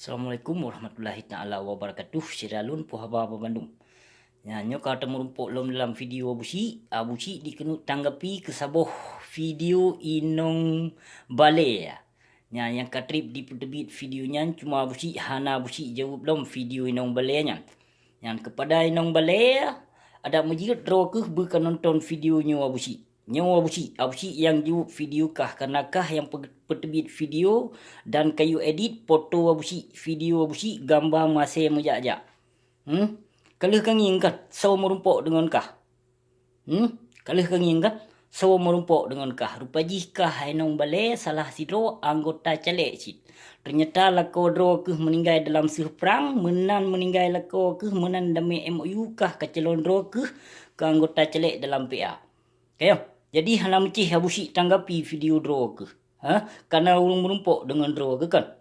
Assalamualaikum warahmatullahi taala wabarakatuh. Syiralun puhaba Bandung. Ya, nyo kata merumpuk lom dalam video abusi dikenut tanggapi ke saboh video inong bale ya. Ya, yang katrip di tebit videonya cuma abusi hana abusi jawab lom video inong bale nya. Yang kepada inong bale ada majid draw ke bukan nonton videonya abusi. Nyawa abusi yang jawab video kah karenakah yang petebit video dan kayu edit foto abusi video abusi gambar masih mejak-jak. Kalau kang ingkat saw merumpok dengan kah? Kalau kang ingkat saw merumpok dengan kah? Rupaji kah inong bale salah sidro anggota caleg cit. Ternyata lako draw ke meninggal dalam perang, menan meninggal lako ke menan damai MOU kah kecalon draw ke anggota caleg dalam PA. Kayo. Jadi hana mecih abusi tanggapi video draw ke. Karena urung merumpok dengan draw ke kan.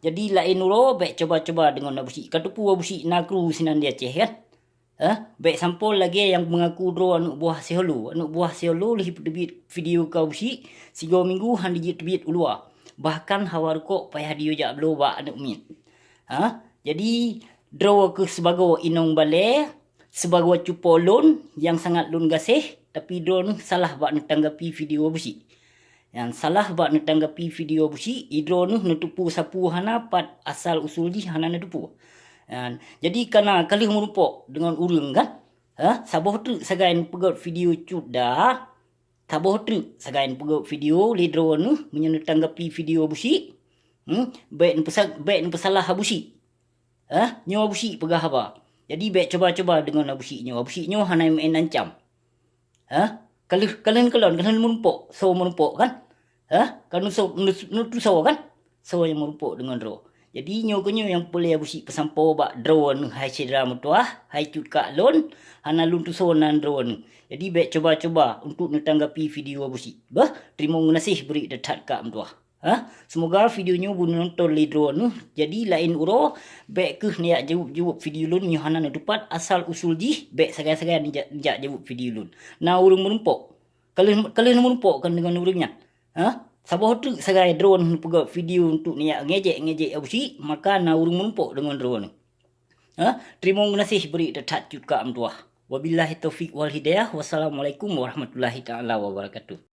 Jadi lain uro baik coba-coba dengan abusi. Katupu abusi nakru sinan dia ceh kan. Baik sampul lagi yang mengaku draw anak buah seholo. Anak buah seholo leh tebit video ke abusi 3 minggu han dijit tebit ulua. Bahkan hawar kok payah dia jak bloba anak min. Jadi draw ke sebagai inong bale, sebagai cupolon yang sangat lun gasih, tapi drone salah bak tanggapi video abusi. Yang salah bak tanggapi video abusi, drone nutupu sapu hana pat asal usul di hana nutupu. Jadi karena kali merumpok dengan urang kan, saboh tu sagain pegot video cut dah, saboh tu sagain pegot video li drone nu menyentuh tanggapi video abusi. Baik pesalah abusi. Nyawa abusi pegah apa. Jadi baik coba-coba dengan abusi nyo hana main ancam. Kalian merumpok, so merumpok kan? Kan nutu so kan? So yang merumpok dengan draw. Jadi nyo yang boleh abusi pesampo bak draw nu hai cedera mutuah, hai cut kak lon, hana lun tu so nan draw nu. Jadi baik coba-coba untuk tanggapi video abusi. Terima kasih beri detat kak mutuah. Semoga videonya bu nonton li draw nu. Jadi lain uro baik ke niat jawab video lun nyo hana nutupat asal usul di baik sagai-sagai nijak jawab video lun. Nah urung merumpok. Kalian merumpok kan dengan urungnya. Saboh tu sagai drone pegot video untuk niat ngejek abusi, maka na urung merumpok dengan drone. Terima kasih beri detat cut kak mutuah. Wabillahi taufik wal hidayah. Wassalamualaikum warahmatullahi taala wabarakatuh.